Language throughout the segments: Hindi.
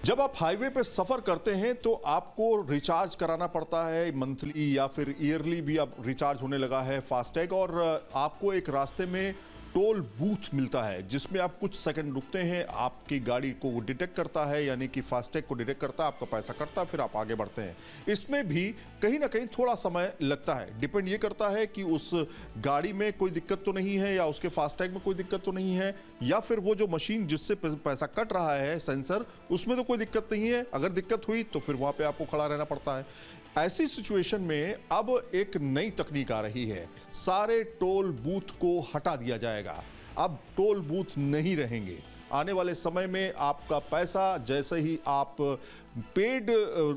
जब आप हाईवे पे सफर करते हैं तो आपको रिचार्ज कराना पड़ता है, मंथली या फिर ईयरली भी अब रिचार्ज होने लगा है फास्टैग, और आपको एक रास्ते में टोल बूथ मिलता है जिसमें आप कुछ सेकंड रुकते हैं, आपकी गाड़ी को डिटेक्ट करता है, यानी कि फास्टैग को डिटेक्ट करता है, आपका पैसा कटता है, फिर आप आगे बढ़ते हैं। इसमें भी कहीं ना कहीं थोड़ा समय लगता है। डिपेंड ये करता है कि उस गाड़ी में कोई दिक्कत तो नहीं है, या उसके फास्टैग में कोई दिक्कत तो नहीं है, या फिर वो जो मशीन जिससे पैसा कट रहा है, सेंसर, उसमें तो कोई दिक्कत नहीं है। अगर दिक्कत हुई तो फिर वहां पे आपको खड़ा रहना पड़ता है। ऐसी सिचुएशन में अब एक नई तकनीक आ रही है, सारे टोल बूथ को हटा दिया जाएगा। अब टोल बूथ नहीं रहेंगे। आने वाले समय में आपका पैसा जैसे ही आप पेड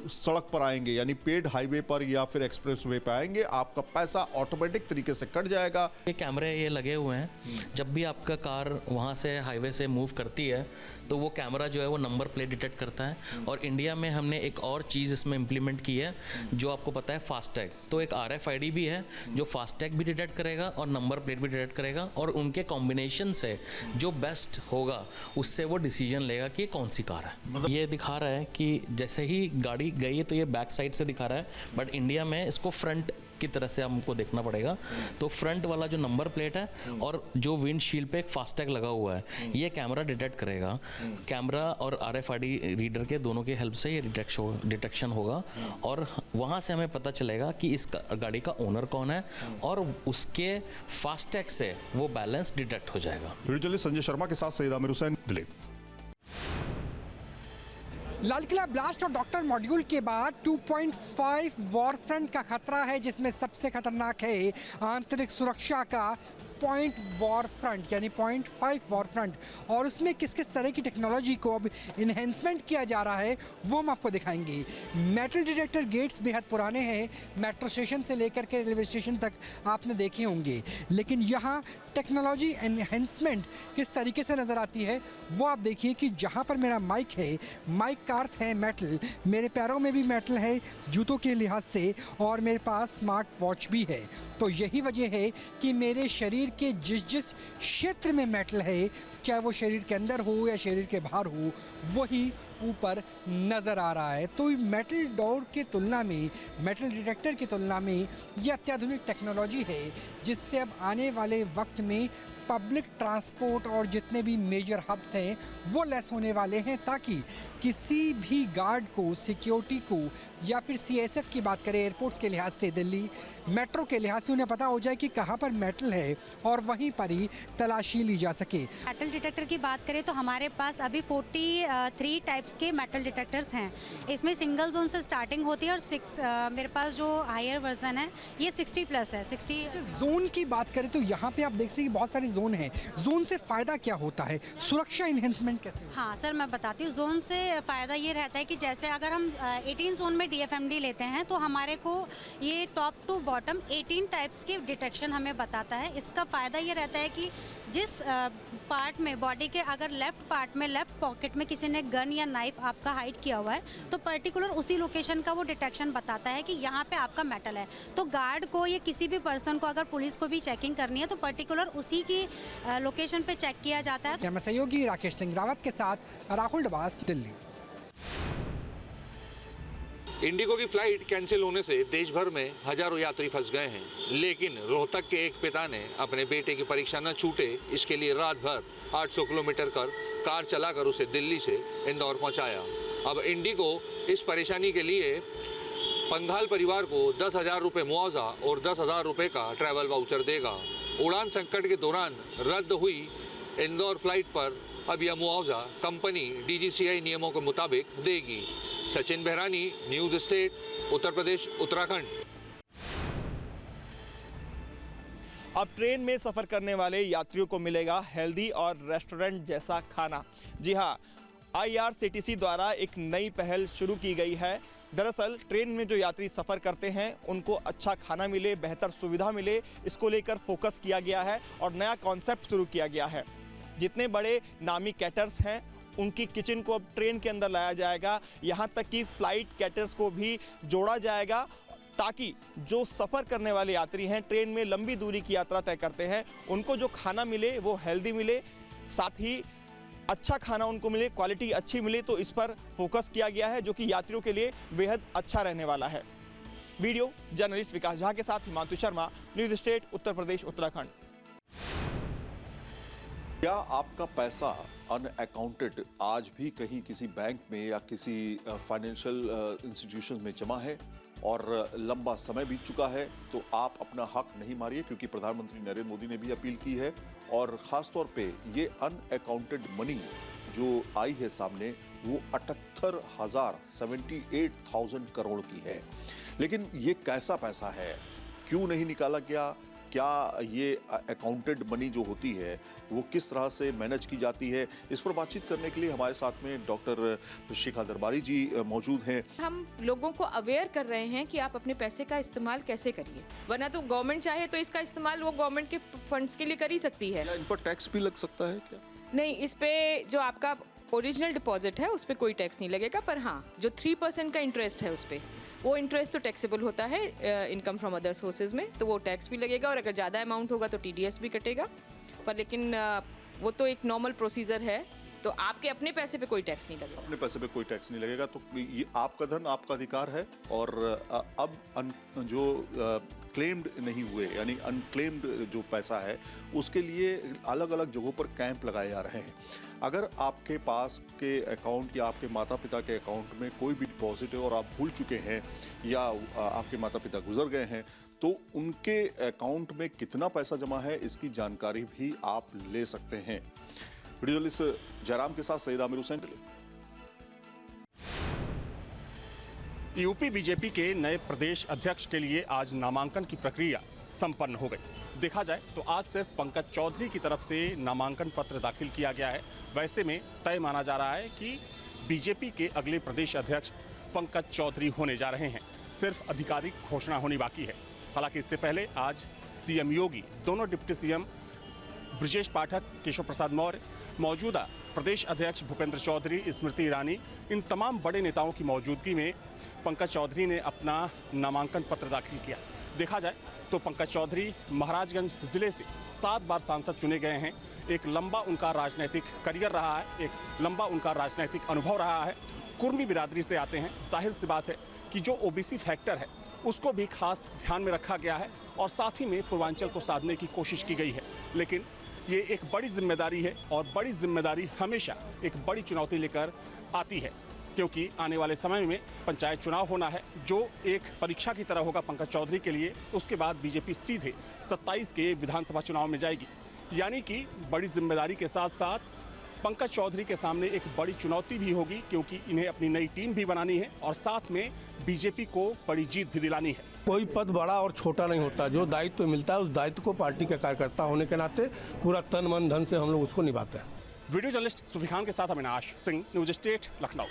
सड़क पर आएंगे, यानी पेड हाईवे पर या फिर एक्सप्रेस वे पर आएंगे, आपका पैसा ऑटोमेटिक तरीके से कट जाएगा। ये कैमरे ये लगे हुए हैं, जब भी आपका कार वहाँ से हाईवे से मूव करती है तो वो कैमरा जो है वो नंबर प्लेट डिटेक्ट करता है। और इंडिया में हमने एक और चीज़ इसमें इम्प्लीमेंट की है जो आपको पता है, फास्टैग। तो एक RFID भी है जो फास्टैग भी डिटेक्ट करेगा और नंबर प्लेट भी डिटेक्ट करेगा, और उनके कॉम्बिनेशन से जो बेस्ट होगा उससे वो डिसीजन लेगा कि कौन सी कार है। ये दिखा रहा है कि जैसे ही गाड़ी गई है तो ये बैक साइड से दिखा रहा है, बट इंडिया में इसको फ्रंट की तरह से हमको देखना पड़ेगा। तो फ्रंट वाला जो नंबर प्लेट है और जो विंडशील्ड पे एक फास्टैग लगा हुआ है, ये कैमरा डिटेक्ट करेगा। कैमरा और RFID रीडर के दोनों की हेल्प से ये डिटेक्शन होगा, और वहाँ से हमें पता चलेगा कि इस गाड़ी का ओनर कौन है, और उसके फास्टैग से वो बैलेंस डिटेक्ट हो जाएगा। वीडियो संजय शर्मा के साथ सईद आमिर हुसैन, दिल्ली। लाल किला ब्लास्ट और डॉक्टर मॉड्यूल के बाद 2.5 वॉरफ्रंट का खतरा है, जिसमें सबसे खतरनाक है आंतरिक सुरक्षा का पॉइंट वॉरफ्रंट, यानी 0.5 वॉरफ्रंट। और उसमें किस किस तरह की टेक्नोलॉजी को अब इन्हेंसमेंट किया जा रहा है वो हम आपको दिखाएंगे। मेटल डिटेक्टर गेट्स बेहद पुराने हैं, मेट्रो स्टेशन से लेकर के रेलवे स्टेशन तक आपने देखे होंगे, लेकिन यहाँ टेक्नोलॉजी एनहेंसमेंट किस तरीके से नज़र आती है वो आप देखिए। कि जहाँ पर मेरा माइक है, माइक का अर्थ है मेटल, मेरे पैरों में भी मेटल है जूतों के लिहाज से, और मेरे पास स्मार्ट वॉच भी है। तो यही वजह है कि मेरे शरीर के जिस जिस क्षेत्र में मेटल है, चाहे वो शरीर के अंदर हो या शरीर के बाहर हो, वही ऊपर नज़र आ रहा है। तो मेटल डोर की तुलना में, मेटल डिटेक्टर की तुलना में ये अत्याधुनिक टेक्नोलॉजी है, जिससे अब आने वाले वक्त में पब्लिक ट्रांसपोर्ट और जितने भी मेजर हब्स हैं वो लेस होने वाले हैं, ताकि किसी भी गार्ड को, सिक्योरिटी को, या फिर CSF की बात करें एयरपोर्ट्स के लिहाज से, दिल्ली मेट्रो के लिहाज से, उन्हें पता हो जाए कि कहाँ पर मेटल है और वहीं पर ही तलाशी ली जा सके। मेटल डिटेक्टर की बात करें तो हमारे पास अभी 43 टाइप्स के मेटल डिटेक्टर्स हैं। इसमें सिंगल जोन से स्टार्टिंग होती है, और मेरे पास जो हायर वर्जन है ये 60+ है। 60 जोन की बात करें तो यहाँ पे आप देख सकते हैं बहुत सारे जोन हैं। जोन से फ़ायदा क्या होता है, सुरक्षा इन्हेंसमेंट कैसे? हाँ सर, मैं बताती हूँ। जोन से फ़ायदा ये रहता है कि जैसे अगर हम 18 जोन में DFMD लेते हैं तो हमारे को ये टॉप टू बॉटम 18 टाइप्स के डिटेक्शन हमें बताता है। इसका फ़ायदा ये रहता है कि जिस पार्ट में बॉडी के, अगर लेफ़्ट पार्ट में, लेफ़्ट पॉकेट में किसी ने गन या नाइफ आपका हाइड किया हुआ है, तो पर्टिकुलर उसी लोकेशन का वो डिटेक्शन बताता है कि यहाँ पे आपका मेटल है। तो गार्ड को या किसी भी पर्सन को, अगर पुलिस को भी चेकिंग करनी है, तो पर्टिकुलर उसी की लोकेशन पे चेक किया जाता है। मैं सहयोगी राकेश सिंह रावत के साथ राहुल डबास, दिल्ली। इंडिगो की फ्लाइट कैंसिल होने से देश भर में हजारों यात्री फंस गए हैं, लेकिन रोहतक के एक पिता ने अपने बेटे की परीक्षा न छूटे, इसके लिए रात भर 800 किलोमीटर कार चलाकर उसे दिल्ली से इंदौर पहुंचाया। अब इंडिगो इस परेशानी के लिए पंघाल परिवार को 10,000 रुपये मुआवजा और 10,000 रुपये का ट्रैवल वाउचर देगा। उड़ान संकट के दौरान रद्द हुई इंदौर फ्लाइट पर अब यह मुआवजा कंपनी DGCA नियमों के मुताबिक देगी। Sachin बहरानी, news state, Uttar Pradesh, Uttarakhand. अब ट्रेन में सफ़र करने वाले यात्रियों को मिलेगा हेल्दी और रेस्टोरेंट जैसा खाना। जी हाँ, IRCTC द्वारा एक नई पहल शुरू की गई है। दरअसल ट्रेन में जो यात्री सफ़र करते हैं उनको अच्छा खाना मिले, बेहतर सुविधा मिले, इसको लेकर फोकस किया गया है और नया कॉन्सेप्ट शुरू किया गया है। जितने बड़े नामी कैटर्स हैं उनकी किचन को अब ट्रेन के अंदर लाया जाएगा, यहाँ तक कि फ्लाइट कैटर्स को भी जोड़ा जाएगा, ताकि जो सफ़र करने वाले यात्री हैं, ट्रेन में लंबी दूरी की यात्रा तय करते हैं, उनको जो खाना मिले वो हेल्दी मिले, साथ ही अच्छा खाना उनको मिले, क्वालिटी अच्छी मिले, तो इस पर फोकस किया गया है, जो कि यात्रियों के लिए बेहद अच्छा रहने वाला है। वीडियो जर्नलिस्ट विकास झा के साथ हिमांशु शर्मा, न्यूज स्टेट, उत्तर प्रदेश, उत्तराखंड। क्या आपका पैसा अनअकाउंटेड आज भी कहीं किसी बैंक में या किसी फाइनेंशियल इंस्टीट्यूशन में जमा है और लंबा समय बीत चुका है, तो आप अपना हक नहीं मारिए, क्योंकि प्रधानमंत्री नरेंद्र मोदी ने भी अपील की है। और खास तौर पे ये अनअकाउंटेड मनी जो आई है सामने, वो 78,000 करोड़ की है। लेकिन ये कैसा पैसा है, क्यों नहीं निकाला गया, क्या ये अकाउंटेड मनी जो होती है वो किस तरह से मैनेज की जाती है, इस पर बातचीत करने के लिए हमारे साथ में डॉक्टर शिखा दरबारी जी मौजूद हैं। हम लोगों को अवेयर कर रहे हैं कि आप अपने पैसे का इस्तेमाल कैसे करिए, वरना तो गवर्नमेंट चाहे तो इसका इस्तेमाल वो गवर्नमेंट के फंड्स के लिए कर ही सकती है। क्या इन पर टैक्स भी लग सकता है क्या? नहीं, इस पे जो आपका ओरिजिनल डिपॉजिट है उस पर कोई टैक्स नहीं लगेगा, पर हाँ जो 3% का इंटरेस्ट है उस पर, वो इंटरेस्ट तो टैक्सेबल होता है इनकम फ्रॉम अदर सोर्सेज में, तो वो टैक्स भी लगेगा, और अगर ज़्यादा अमाउंट होगा तो TDS भी कटेगा। पर लेकिन वो तो एक नॉर्मल प्रोसीजर है, तो आपके अपने पैसे पे कोई टैक्स नहीं लगेगा। अपने पैसे पे कोई टैक्स नहीं लगेगा, तो ये आपका धन, आपका अधिकार है। और अब जो क्लेम्ड नहीं हुए, यानी अनक्लेम्ड जो पैसा है, उसके लिए अलग अलग जगहों पर कैंप लगाए जा रहे हैं। अगर आपके पास के अकाउंट या आपके माता पिता के अकाउंट में कोई भी डिपॉजिट है और आप भूल चुके हैं या आपके माता पिता गुजर गए हैं, तो उनके अकाउंट में कितना पैसा जमा है, इसकी जानकारी भी आप ले सकते हैं। वीडियो जर्नलिस्ट जयराम के साथ सईद आमिर हुसैन। यूपी बीजेपी के नए प्रदेश अध्यक्ष के लिए आज नामांकन की प्रक्रिया संपन्न हो गई। देखा जाए तो आज सिर्फ पंकज चौधरी की तरफ से नामांकन पत्र दाखिल किया गया है। वैसे में तय माना जा रहा है कि बीजेपी के अगले प्रदेश अध्यक्ष पंकज चौधरी होने जा रहे हैं। सिर्फ आधिकारिक घोषणा होनी बाकी है। हालांकि इससे पहले आज सीएम योगी, दोनों डिप्टी सीएम ब्रजेश पाठक, केशव प्रसाद मौर्य, मौजूदा प्रदेश अध्यक्ष भूपेंद्र चौधरी, स्मृति ईरानी, इन तमाम बड़े नेताओं की मौजूदगी में पंकज चौधरी ने अपना नामांकन पत्र दाखिल किया। देखा जाए तो पंकज चौधरी महाराजगंज जिले से 7 बार सांसद चुने गए हैं। एक लंबा उनका राजनीतिक करियर रहा है, एक लंबा उनका राजनीतिक अनुभव रहा है। कुर्मी बिरादरी से आते हैं। जाहिर सी बात है कि जो ओबीसी फैक्टर है उसको भी खास ध्यान में रखा गया है और साथ ही में पूर्वांचल को साधने की कोशिश की गई है। लेकिन ये एक बड़ी जिम्मेदारी है और बड़ी जिम्मेदारी हमेशा एक बड़ी चुनौती लेकर आती है, क्योंकि आने वाले समय में पंचायत चुनाव होना है, जो एक परीक्षा की तरह होगा पंकज चौधरी के लिए। उसके बाद बीजेपी सीधे 27 के विधानसभा चुनाव में जाएगी। यानी कि बड़ी जिम्मेदारी के साथ साथ पंकज चौधरी के सामने एक बड़ी चुनौती भी होगी, क्योंकि इन्हें अपनी नई टीम भी बनानी है और साथ में बीजेपी को बड़ी जीत भी दिलानी है। कोई पद बड़ा और छोटा नहीं होता। जो दायित्व मिलता है उस दायित्व को पार्टी का कार्यकर्ता होने के नाते पूरा तन मन धन से हम लोग उसको निभाते हैं। वीडियो जर्नलिस्ट सुफी खान के साथ Avinash Singh, news state, Lucknow.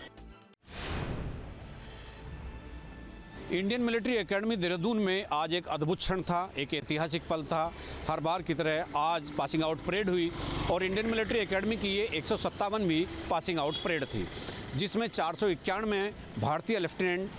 Indian military academy Dehradun में आज एक अद्भुत क्षण था, एक ऐतिहासिक पल था। हर बार की तरह आज पासिंग आउट परेड हुई और इंडियन मिलिट्री एकेडमी की ये 157वीं पासिंग आउट परेड थी, जिसमें 491 भारतीय लेफ्टिनेंट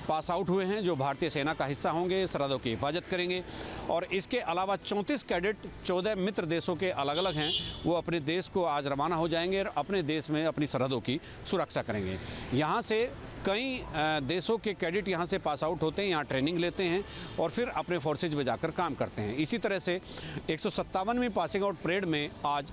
पास आउट हुए हैं, जो भारतीय सेना का हिस्सा होंगे, सरहदों की हिफाजत करेंगे। और इसके अलावा 34 कैडेट 14 मित्र देशों के अलग अलग हैं, वो अपने देश को आज रवाना हो जाएंगे और अपने देश में अपनी सरहदों की सुरक्षा करेंगे। यहाँ से कई देशों के कैडेट यहाँ से पास आउट होते हैं, यहाँ ट्रेनिंग लेते हैं और फिर अपने फोर्सेज में जाकर काम करते हैं। इसी तरह से 157वीं पासिंग आउट परेड में आज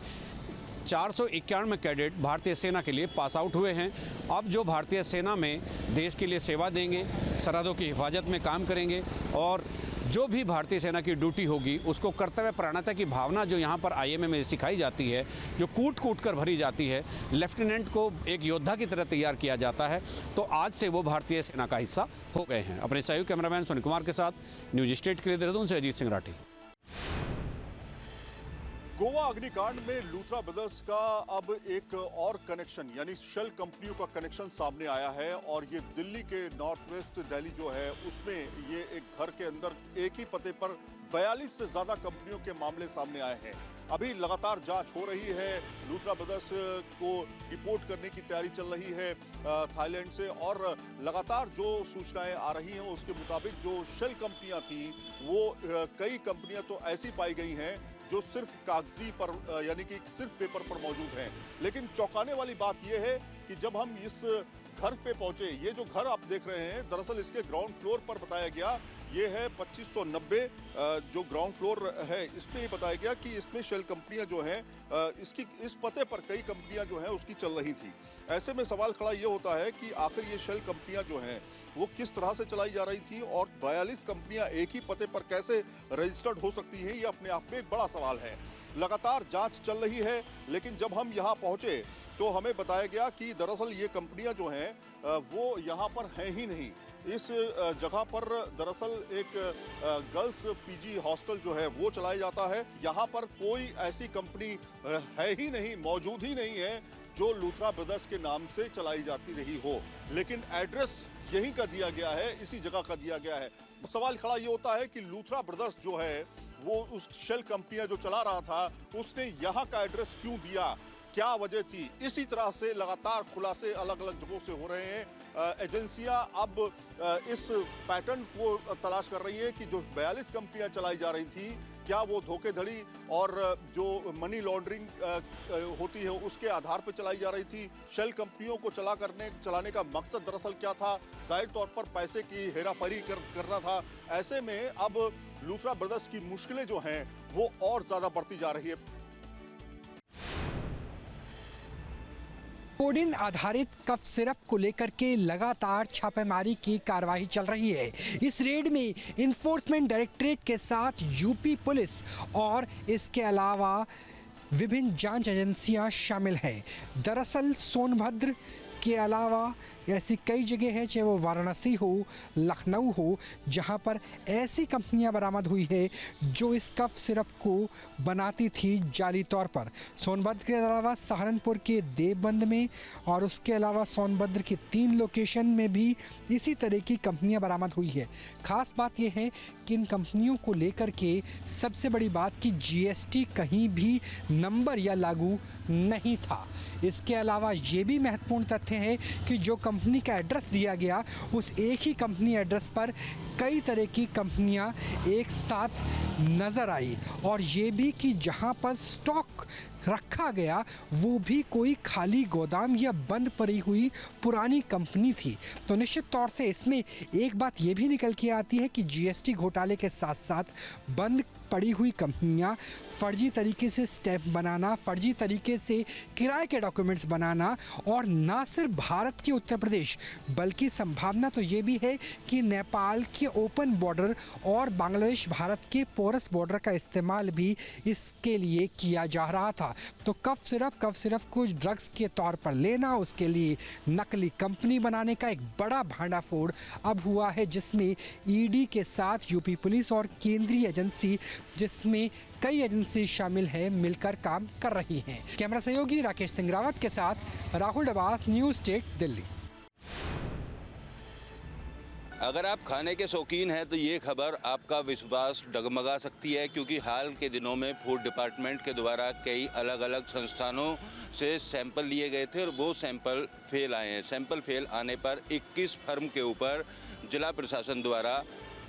491 कैडेट भारतीय सेना के लिए पास आउट हुए हैं। अब जो भारतीय सेना में देश के लिए सेवा देंगे, सरहदों की हिफाजत में काम करेंगे और जो भी भारतीय सेना की ड्यूटी होगी उसको कर्तव्य परायणता की भावना जो यहाँ पर IMA में सिखाई जाती है, जो कूट कूट कर भरी जाती है, लेफ्टिनेंट को एक योद्धा की तरह तैयार किया जाता है, तो आज से वो भारतीय सेना का हिस्सा हो गए हैं। अपने सहयोगी कैमरामैन सोनी कुमार के साथ न्यूज स्टेट के लिए देहरादून से अजीत सिंह राठी। गोवा अग्निकांड में लूथरा ब्रदर्स का अब एक और कनेक्शन, यानी शेल कंपनियों का कनेक्शन सामने आया है और ये दिल्ली के नॉर्थ वेस्ट दिल्ली जो है उसमें ये एक घर के अंदर एक ही पते पर 42 से ज्यादा कंपनियों के मामले सामने आए हैं। अभी लगातार जांच हो रही है। लूथरा ब्रदर्स को रिपोर्ट करने की तैयारी चल रही है थाईलैंड से और लगातार जो सूचनाएं आ रही हैं उसके मुताबिक जो शेल कंपनियां थी वो कई कंपनियां तो ऐसी पाई गई हैं जो सिर्फ कागजी पर यानी कि सिर्फ पेपर पर मौजूद हैं। लेकिन चौंकाने वाली बात यह है कि जब हम इस घर पे पहुंचे, ये जो घर आप देख रहे हैं दरअसल इसके ग्राउंड फ्लोर पर बताया गया, ये है 2590 जो ग्राउंड फ्लोर है, इसमें ये बताया गया कि इसमें शेल कंपनियां जो हैं इसकी इस पते पर कई कंपनियां जो हैं उसकी चल रही थी। ऐसे में सवाल खड़ा ये होता है कि आखिर ये शेल कंपनियां जो हैं वो किस तरह से चलाई जा रही थी और 42 कंपनियां एक ही पते पर कैसे रजिस्टर्ड हो सकती हैं, ये अपने आप में एक बड़ा सवाल है। लगातार जांच चल रही है, लेकिन जब हम यहाँ पहुंचे तो हमें बताया गया कि दरअसल ये कंपनियां जो हैं वो यहाँ पर हैं ही नहीं। इस जगह पर दरअसल एक गर्ल्स पीजी हॉस्टल जो है वो चलाया जाता है। यहाँ पर कोई ऐसी कंपनी है ही नहीं, मौजूद ही नहीं है जो लूथरा ब्रदर्स के नाम से चलाई जाती रही हो। लेकिन एड्रेस यहीं का दिया गया है, इसी जगह का दिया गया है। सवाल खड़ा ये होता है कि लूथरा ब्रदर्स जो है वो उस शेल कंपनियां जो चला रहा था उसने यहाँ का एड्रेस क्यों दिया, क्या वजह थी। इसी तरह से लगातार खुलासे अलग अलग जगहों से हो रहे हैं। एजेंसियां अब इस पैटर्न को तलाश कर रही है कि जो 42 कंपनियां चलाई जा रही थी, क्या वो धोखेधड़ी और जो मनी लॉन्ड्रिंग होती है उसके आधार पर चलाई जा रही थी। शेल कंपनियों को चलाने का मकसद दरअसल क्या था, जाहिर तौर पर पैसे की हेराफेरी करना था। ऐसे में अब लूथरा ब्रदर्स की मुश्किलें जो हैं वो और ज्यादा बढ़ती जा रही है। कोडिन आधारित कफ सिरप को लेकर के लगातार छापेमारी की कार्रवाई चल रही है। इस रेड में इन्फोर्समेंट डायरेक्टरेट के साथ यूपी पुलिस और इसके अलावा विभिन्न जांच एजेंसियां शामिल हैं। दरअसल सोनभद्र के अलावा ऐसी कई जगह है, चाहे वो वाराणसी हो, लखनऊ हो, जहां पर ऐसी कंपनियां बरामद हुई है जो इस कफ सिरप को बनाती थी जाली तौर पर। सोनभद्र के अलावा सहारनपुर के देवबंद में और उसके अलावा सोनभद्र के 3 लोकेशन में भी इसी तरह की कंपनियां बरामद हुई है। खास बात यह है कि इन कंपनियों को लेकर के सबसे बड़ी बात कि जीएसटी कहीं भी नंबर या लागू नहीं था। इसके अलावा ये भी महत्वपूर्ण तथ्य है कि जो कंपनी का एड्रेस दिया गया उस एक ही कंपनी एड्रेस पर कई तरह की कंपनियां एक साथ नज़र आई, और ये भी कि जहां पर स्टॉक रखा गया वो भी कोई खाली गोदाम या बंद पड़ी हुई पुरानी कंपनी थी। तो निश्चित तौर से इसमें एक बात ये भी निकल के आती है कि जीएसटी घोटाले के साथ साथ बंद पड़ी हुई कंपनियां फर्जी तरीके से स्टैंप बनाना, फर्जी तरीके से किराए के डॉक्यूमेंट्स बनाना, और ना सिर्फ भारत के उत्तर प्रदेश बल्कि संभावना तो ये भी है कि नेपाल के ओपन बॉर्डर और बांग्लादेश भारत के पोरस बॉर्डर का इस्तेमाल भी इसके लिए किया जा रहा था। तो कफ सिरप को ड्रग्स के तौर पर लेना, उसके लिए नकली कंपनी बनाने का एक बड़ा भांडाफोड़ अब हुआ है, जिसमें ईडी के साथ यूपी पुलिस और केंद्रीय एजेंसी जिसमें कई एजेंसी शामिल है मिलकर काम कर रही हैं। कैमरा सहयोगी राकेश सिंह रावत के साथ राहुल डबास, न्यूज़ स्टेट, दिल्ली। अगर आप खाने के शौकीन हैं तो ये खबर आपका विश्वास डगमगा सकती है, क्योंकि हाल के दिनों में फूड डिपार्टमेंट के द्वारा कई अलग अलग संस्थानों से सैंपल लिए गए थे और वो सैंपल फेल आए हैं। सैंपल फेल आने पर 21 फर्म के ऊपर जिला प्रशासन द्वारा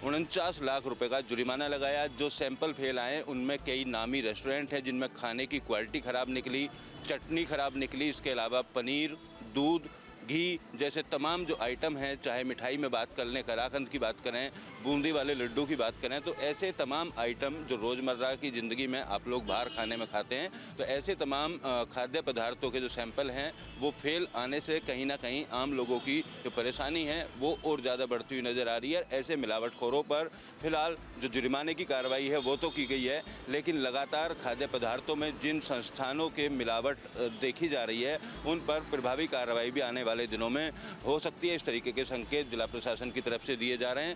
49 लाख रुपए का जुर्माना लगाया। जो सैंपल फेल आए उनमें कई नामी रेस्टोरेंट हैं जिनमें खाने की क्वालिटी ख़राब निकली, चटनी ख़राब निकली, इसके अलावा पनीर, दूध, घी जैसे तमाम जो आइटम हैं, चाहे मिठाई में बात कर लें, कलाकंद की बात करें, बूंदी वाले लड्डू की बात करें, तो ऐसे तमाम आइटम जो रोज़मर्रा की ज़िंदगी में आप लोग बाहर खाने में खाते हैं, तो ऐसे तमाम खाद्य पदार्थों के जो सैंपल हैं वो फेल आने से कहीं ना कहीं आम लोगों की जो परेशानी है वो और ज़्यादा बढ़ती हुई नज़र आ रही है। ऐसे मिलावटखोरों पर फिलहाल जो जुर्माने की कार्रवाई है वो तो की गई है, लेकिन लगातार खाद्य पदार्थों में जिन संस्थानों के मिलावट देखी जा रही है उन पर प्रभावी कार्रवाई भी आने वाले दिनों में हो सकती है। इस तरीके के संकेत जिला प्रशासन की तरफ से दिए जा रहे हैं।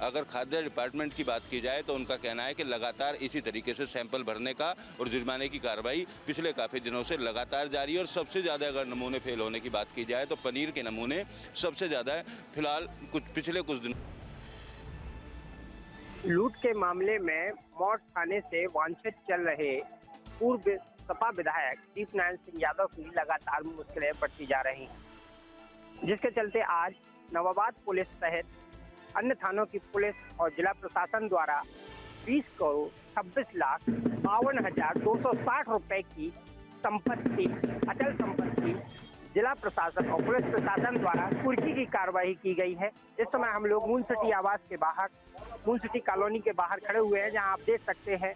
अगर खाद्य डिपार्टमेंट की बात की जाए तो उनका कहना है कि लगातार इसी तरीके से सैंपल भरने का और जुर्माने की कार्रवाई पिछले काफ़ी दिनों से लगातार जारी है। और सबसे ज़्यादा अगर नमूने फेल होने की बात की जाए तो पनीर के नमूने सबसे ज़्यादा है फिलहाल पिछले कुछ दिनों। लूट के मामले में मौत थाने से वांछित चल रहे पूर्व सपा विधायक दीपनारायण सिंह यादव की लगातार मुश्किलें बढ़ती जा रही हैं, जिसके चलते आज नवाबाद पुलिस सहित अन्य थानों की पुलिस और जिला प्रशासन द्वारा 20 करोड़ 26,52,260 रुपए की संपत्ति, अचल संपत्ति जिला प्रशासन और पुलिस प्रशासन द्वारा कुर्की की कार्रवाई की गई है। इस समय हम लोग मून सिटी आवास के बाहर, मून सिटी कॉलोनी के बाहर खड़े हुए हैं, जहां आप देख सकते हैं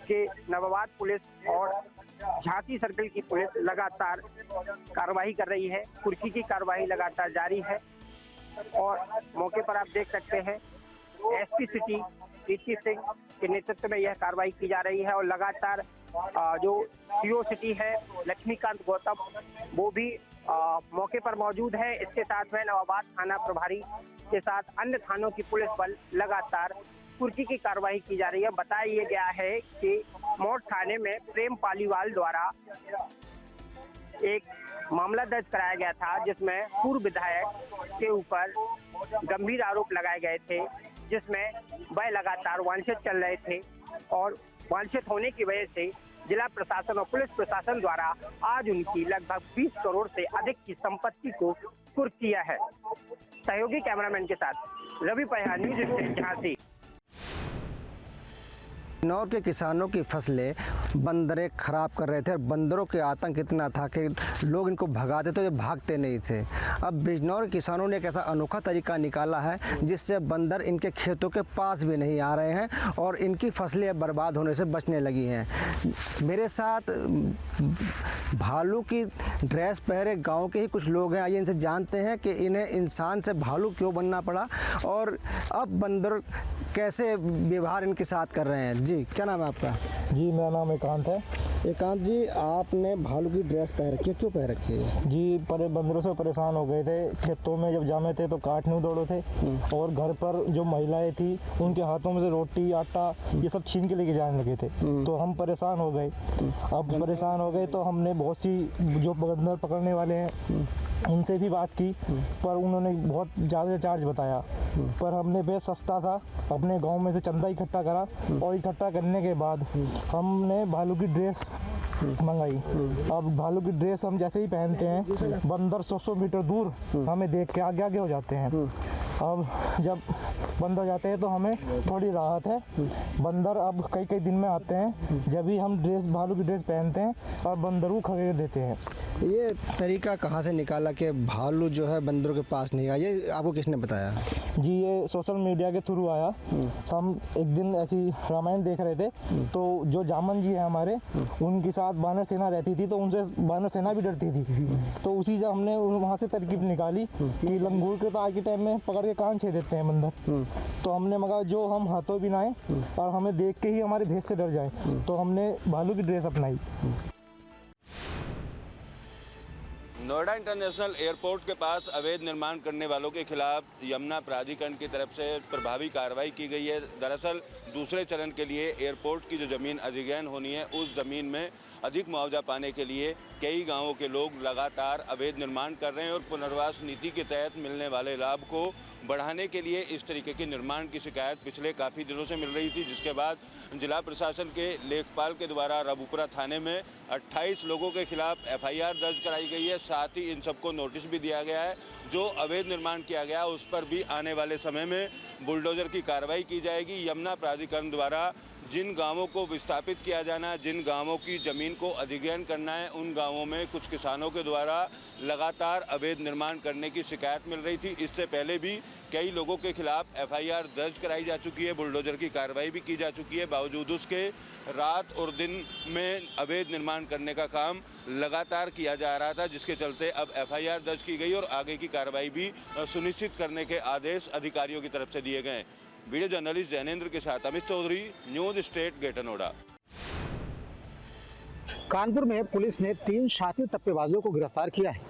कि नवाबाद पुलिस और झांसी सर्कल की पुलिस लगातार कार्रवाई कर रही है। कुर्की की कार्रवाई लगातार जारी है और मौके पर आप देख सकते हैं एसपी सिटी टीटी सिंह के नेतृत्व में यह कार्रवाई की जा रही है और लगातार जो सीओ सिटी है लक्ष्मीकांत गौतम वो भी मौके पर मौजूद है। इसके साथ में नवाबाद थाना प्रभारी के साथ अन्य थानों की पुलिस बल लगातार कुर्की की कार्रवाई की जा रही है। बताया गया है कि मोड़ थाने में प्रेम पालीवाल द्वारा एक मामला दर्ज कराया गया था, जिसमें पूर्व विधायक के ऊपर गंभीर आरोप लगाए गए थे, जिसमें वह लगातार वांछित चल रहे थे और वांछित होने की वजह से जिला प्रशासन और पुलिस प्रशासन द्वारा आज उनकी लगभग 20 करोड़ से अधिक की संपत्ति को कुर्क किया है। सहयोगी कैमरामैन के साथ रवि पहिया, न्यूज़ स्टेट झांसी। बिजनौर के किसानों की फसलें बंदरें खराब कर रहे थे और बंदरों के आतंक इतना था कि लोग इनको भगाते तो ये भागते नहीं थे। अब बिजनौर के किसानों ने एक ऐसा अनोखा तरीका निकाला है जिससे बंदर इनके खेतों के पास भी नहीं आ रहे हैं और इनकी फसलें बर्बाद होने से बचने लगी हैं। मेरे साथ भालू की ड्रेस पहने गांव के ही कुछ लोग हैं। आइए इनसे जानते हैं कि इन्हें इंसान से भालू क्यों बनना पड़ा और अब बंदर कैसे व्यवहार इनके साथ कर रहे हैं। जी, क्या नाम है आपका? जी, मेरा नाम एकांत है। एकांत जी, आपने भालू की ड्रेस पहन रखी है, क्यों पहन रखी है? जी, बंदरों से परेशान हो गए थे। खेतों में जब जामे थे तो काटने दौड़े थे और घर पर जो महिलाएं थी उनके हाथों में से रोटी आटा ये सब छीन के लेके जाने लगे थे, तो हम परेशान हो गए। अब परेशान हो गए तो हमने बहुत सी जो बंदर पकड़ने वाले हैं उनसे भी बात की, पर उन्होंने बहुत ज़्यादा चार्ज बताया। पर हमने बेहद सस्ता सा अपने गांव में से चंदा इकट्ठा करा और इकट्ठा करने के बाद हमने भालू की ड्रेस मंगाई। अब भालू की ड्रेस हम जैसे ही पहनते हैं बंदर 100 मीटर दूर हमें देख के आगे आगे हो जाते हैं। अब जब बंद हो जाते हैं तो हमें थोड़ी राहत है। बंदर अब कई कई दिन में आते हैं जब भी हम भालू की ड्रेस पहनते हैं और बंदर को खदेड़ देते हैं। ये तरीका कहाँ से निकाला कि भालू जो है बंदरों के पास नहीं आया? ये आपको किसने बताया? जी, ये सोशल मीडिया के थ्रू आया। हम एक दिन ऐसी रामायण देख रहे थे तो जो जामन जी है हमारे, उनके साथ बानर सेना रहती थी तो उनसे बानर सेना भी डरती थी। तो उसी जब हमने वहाँ से तरकीब निकाली कि लंगूर के तो आज के टाइम में पकड़ के कान छेद देते हैं बंदर, तो हमने मगा जो हम हाथों भी ना आए और हमें देख के ही हमारे भेष से डर जाए, तो हमने भालू की ड्रेस अपनाई। नोएडा इंटरनेशनल एयरपोर्ट के पास अवैध निर्माण करने वालों के खिलाफ यमुना प्राधिकरण की तरफ से प्रभावी कार्रवाई की गई है। दरअसल दूसरे चरण के लिए एयरपोर्ट की जो ज़मीन अधिग्रहण होनी है उस ज़मीन में अधिक मुआवजा पाने के लिए कई गांवों के लोग लगातार अवैध निर्माण कर रहे हैं और पुनर्वास नीति के तहत मिलने वाले लाभ को बढ़ाने के लिए इस तरीके के निर्माण की शिकायत पिछले काफ़ी दिनों से मिल रही थी, जिसके बाद जिला प्रशासन के लेखपाल के द्वारा रबुपुरा थाने में 28 लोगों के खिलाफ FIR दर्ज कराई गई है। साथ ही इन सबको नोटिस भी दिया गया है। जो अवैध निर्माण किया गया उस पर भी आने वाले समय में बुलडोजर की कार्रवाई की जाएगी। यमुना प्राधिकरण द्वारा जिन गांवों को विस्थापित किया जाना है, जिन गांवों की ज़मीन को अधिग्रहण करना है, उन गांवों में कुछ किसानों के द्वारा लगातार अवैध निर्माण करने की शिकायत मिल रही थी। इससे पहले भी कई लोगों के खिलाफ FIR दर्ज कराई जा चुकी है, बुलडोजर की कार्रवाई भी की जा चुकी है। बावजूद उसके रात और दिन में अवैध निर्माण करने का काम लगातार किया जा रहा था, जिसके चलते अब FIR दर्ज की गई और आगे की कार्रवाई भी सुनिश्चित करने के आदेश अधिकारियों की तरफ से दिए गए। वीडियो जर्नलिस्ट जैनेंद्र के साथ Amit Chaudhary, News State Greater Noida. Kanpur में पुलिस ने 3 शातिर टप्पेबाजों को गिरफ्तार किया है।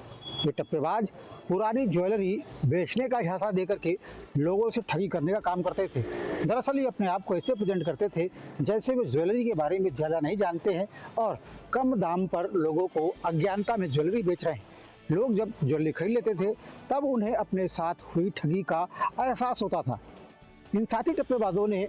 ये टप्पेबाज पुरानी ज्वेलरी बेचने का झांसा देकर के लोगों से ठगी करने का काम करते थे। दरअसल ये अपने आप को ऐसे प्रेजेंट करते थे जैसे वे ज्वेलरी के बारे में ज़्यादा नहीं जानते हैं और कम दाम पर लोगों को अज्ञानता में ज्वेलरी बेच रहे हैं। लोग जब ज्वेलरी खरीद लेते थे तब उन्हें अपने साथ हुई ठगी का एहसास होता था। इन साथी टप्पेबाजों ने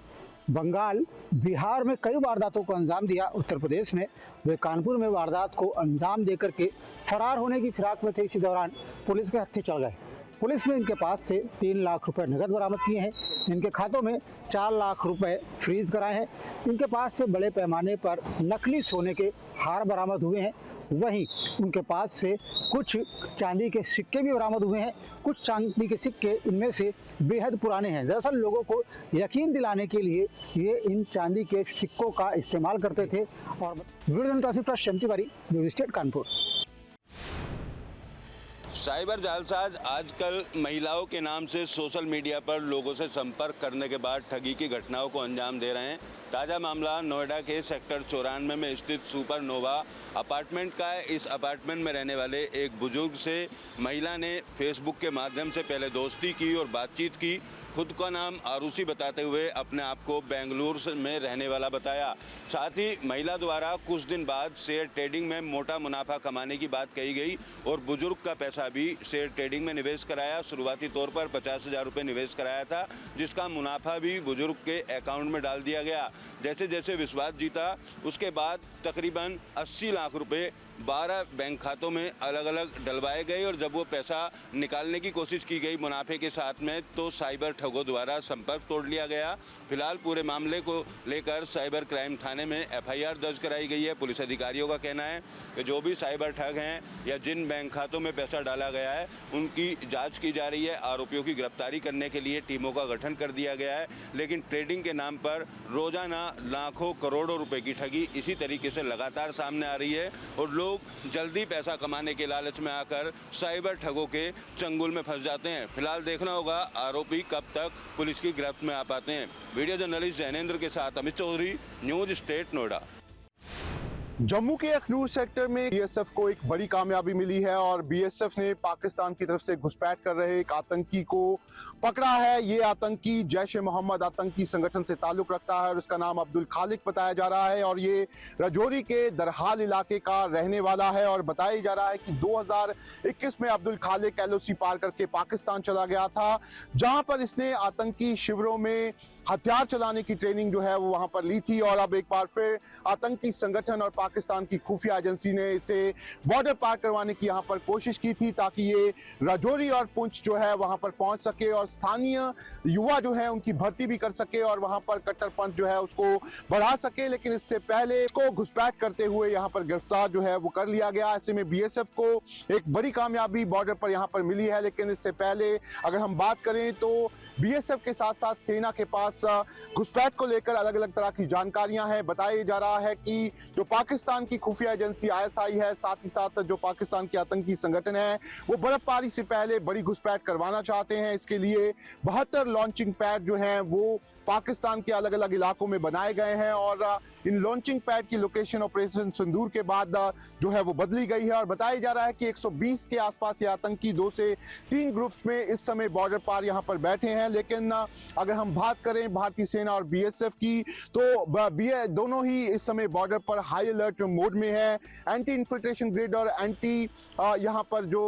बंगाल, बिहार में कई वारदातों को अंजाम दिया। उत्तर प्रदेश में वे कानपुर में वारदात को अंजाम देकर के फरार होने की फिराक में थे। इसी दौरान पुलिस के हत्थे चढ़ गए। पुलिस ने इनके पास से 3 लाख रुपए नकद बरामद किए हैं। इनके खातों में 4 लाख रुपए फ्रीज कराए हैं। इनके पास से बड़े पैमाने पर नकली सोने के हार बरामद हुए हैं। वहीं उनके पास से कुछ चांदी के सिक्के भी बरामद हुए हैं। कुछ चांदी के सिक्के इनमें से बेहद पुराने हैं। दरअसल लोगों को यकीन दिलाने के लिए ये इन चांदी के सिक्कों का इस्तेमाल करते थे। और video journalist Asif Sham Tiwari, news state Kanpur. Cyber जालसाज आजकल महिलाओं के नाम से सोशल मीडिया पर लोगों से संपर्क करने के बाद ठगी की घटनाओं को अंजाम दे रहे हैं। ताज़ा मामला नोएडा के सेक्टर 94 में स्थित सुपरनोवा अपार्टमेंट का है। इस अपार्टमेंट में रहने वाले एक बुजुर्ग से महिला ने फेसबुक के माध्यम से पहले दोस्ती की और बातचीत की। खुद का नाम आरुषि बताते हुए अपने आप को बेंगलुरु में रहने वाला बताया। साथ ही महिला द्वारा कुछ दिन बाद शेयर ट्रेडिंग में मोटा मुनाफा कमाने की बात कही गई और बुजुर्ग का पैसा भी शेयर ट्रेडिंग में निवेश कराया। शुरुआती तौर पर 50,000 रुपये निवेश कराया था, जिसका मुनाफा भी बुजुर्ग के अकाउंट में डाल दिया गया। जैसे जैसे विश्वास जीता, उसके बाद तकरीबन 80 लाख रुपए 12 बैंक खातों में अलग अलग डलवाए गए और जब वो पैसा निकालने की कोशिश की गई मुनाफे के साथ में, तो साइबर ठगों द्वारा संपर्क तोड़ लिया गया। फिलहाल पूरे मामले को लेकर साइबर क्राइम थाने में FIR दर्ज कराई गई है। पुलिस अधिकारियों का कहना है कि जो भी साइबर ठग हैं या जिन बैंक खातों में पैसा डाला गया है उनकी जांच की जा रही है। आरोपियों की गिरफ्तारी करने के लिए टीमों का गठन कर दिया गया है। लेकिन ट्रेडिंग के नाम पर रोजाना लाखों करोड़ों रुपए की ठगी इसी तरीके से लगातार सामने आ रही है और लोग जल्दी पैसा कमाने के लालच में आकर साइबर ठगों के चंगुल में फंस जाते हैं। फिलहाल देखना होगा आरोपी कब तक पुलिस की गिरफ्त में आ पाते हैं। वीडियो जर्नलिस्ट जैनेंद्र के साथ अमित चौधरी, न्यूज़ स्टेट नोएडा। जम्मू के अखनूर सेक्टर में BSF को एक बड़ी कामयाबी मिली है और BSF ने पाकिस्तान की तरफ से घुसपैठ कर रहे एक आतंकी को पकड़ा है। ये आतंकी जैश ए मोहम्मद आतंकी संगठन से ताल्लुक रखता है और उसका नाम अब्दुल खालिक बताया जा रहा है और ये राजौरी के दरहाल इलाके का रहने वाला है। और बताया जा रहा है कि 2021 में अब्दुल खालिक LOC पार करके पाकिस्तान चला गया था, जहां पर इसने आतंकी शिविरों में हथियार चलाने की ट्रेनिंग जो है वो वहां पर ली थी। और अब एक बार फिर आतंकी संगठन और पाकिस्तान की खुफिया एजेंसी ने इसे बॉर्डर पार करवाने की यहां पर कोशिश की थी ताकि ये राजौरी और पुंछ जो है वहां पर पहुंच सके और स्थानीय युवा जो है उनकी भर्ती भी कर सके और वहां पर कट्टरपंथ जो है उसको बढ़ा सके। लेकिन इससे पहले इसको घुसपैठ करते हुए यहां पर गिरफ्तार जो है वो कर लिया गया। ऐसे में BSF को एक बड़ी कामयाबी बॉर्डर पर यहां पर मिली है। लेकिन इससे पहले अगर हम बात करें तो BSF के साथ साथ सेना के पास घुसपैठ को लेकर अलग अलग तरह की जानकारियां हैं। बताया जा रहा है कि जो पाकिस्तान की खुफिया एजेंसी ISI है, साथ ही साथ जो पाकिस्तान के आतंकी संगठन है, वो बर्फबारी से पहले बड़ी घुसपैठ करवाना चाहते हैं। इसके लिए 72 लॉन्चिंग पैड जो हैं वो पाकिस्तान के अलग अलग इलाकों में बनाए गए हैं और इन लॉन्चिंग पैड की लोकेशन ऑपरेशन सिंदूर के बाद जो है वो बदली गई है। और बताया जा रहा है कि 120 के आसपास ये आतंकी 2 से 3 ग्रुप्स में इस समय बॉर्डर पार यहाँ पर बैठे हैं। लेकिन अगर हम बात करें भारतीय सेना और BSF की, तो दोनों ही इस समय बॉर्डर पर हाई अलर्ट मोड में है। एंटी इन्फिल्ट्रेशन ग्रिड और एंटी यहाँ पर जो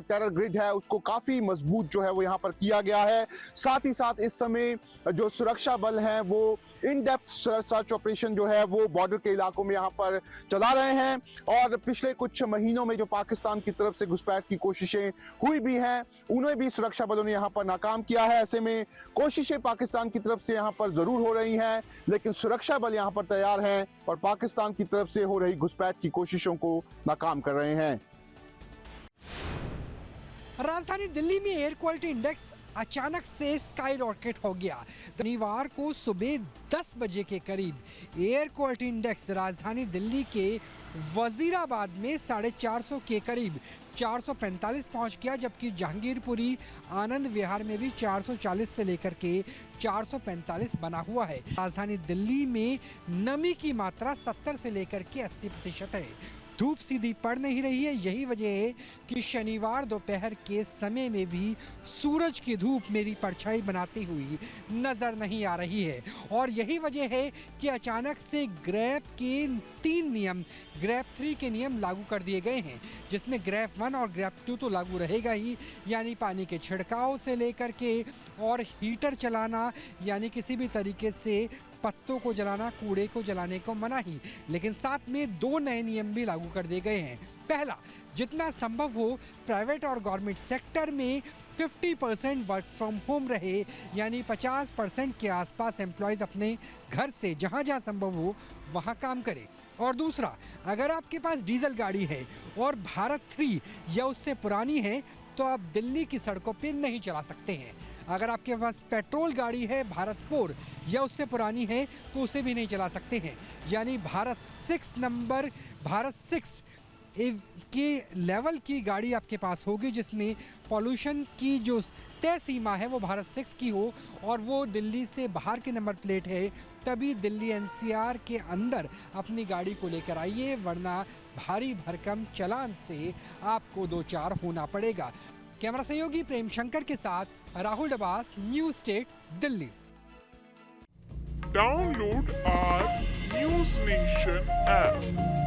टेरर ग्रिड है उसको काफी मजबूत जो है वो यहाँ पर किया गया है। साथ ही साथ इस समय जो सुरक्षा बल हैं वो इन डेप्थ सर्च ऑपरेशन जो है वो बॉर्डर के इलाकों में यहाँ पर चला रहे हैं। और पिछले कुछ महीनों में जो पाकिस्तान की तरफ से घुसपैठ की कोशिशें हुई भी हैं, उन्हें भी सुरक्षा बलों ने यहाँ पर नाकाम किया है। ऐसे में कोशिशें पाकिस्तान की तरफ से यहाँ पर जरूर हो रही हैं, लेकिन सुरक्षा बल यहाँ पर तैयार हैं और पाकिस्तान की तरफ से हो रही घुसपैठ की कोशिशों को नाकाम कर रहे हैं। राजधानी दिल्ली में एयर क्वालिटी इंडेक्स अचानक से स्काई रॉकेट हो गया। शनिवार को सुबह 10 बजे के करीब एयर क्वालिटी इंडेक्स राजधानी दिल्ली के वजीराबाद में 450 के करीब 445 पहुंच गया, जबकि जहांगीरपुरी आनंद विहार में भी 440 से लेकर के 445 बना हुआ है। राजधानी दिल्ली में नमी की मात्रा 70 से लेकर के 80% है। धूप सीधी पड़ नहीं रही है। यही वजह है कि शनिवार दोपहर के समय में भी सूरज की धूप मेरी परछाई बनाती हुई नजर नहीं आ रही है। और यही वजह है कि अचानक से ग्रेप के 3 नियम, ग्रेप 3 के नियम लागू कर दिए गए हैं, जिसमें ग्रेप 1 और ग्रेप 2 तो लागू रहेगा ही, यानी पानी के छिड़काव से लेकर के और हीटर चलाना, यानी किसी भी तरीके से पत्तों को जलाना, कूड़े को जलाने को मनाही, लेकिन साथ में 2 नए नियम भी लागू कर दिए गए हैं। पहला, जितना संभव हो प्राइवेट और गवर्नमेंट सेक्टर में 50% वर्क फ्रॉम होम रहे, यानी 50% के आसपास एम्प्लॉयज़ अपने घर से जहां जहां संभव हो वहां काम करें। और दूसरा, अगर आपके पास डीजल गाड़ी है और भारत 3 या उससे पुरानी है तो आप दिल्ली की सड़कों पे नहीं चला सकते हैं। अगर आपके पास पेट्रोल गाड़ी है, भारत 4 या उससे पुरानी है, तो उसे भी नहीं चला सकते हैं। यानी भारत 6 के लेवल की गाड़ी आपके पास होगी जिसमें पॉल्यूशन की जो तय सीमा है वो भारत 6 की हो और वो दिल्ली से बाहर के नंबर प्लेट है, तभी दिल्ली एनसीआर के अंदर अपनी गाड़ी को लेकर आइए, वरना भारी भरकम चालान से आपको 2-4 होना पड़ेगा। कैमरा सहयोगी प्रेम शंकर के साथ Rahul Dabas, news state, Delhi. Download our News Nation app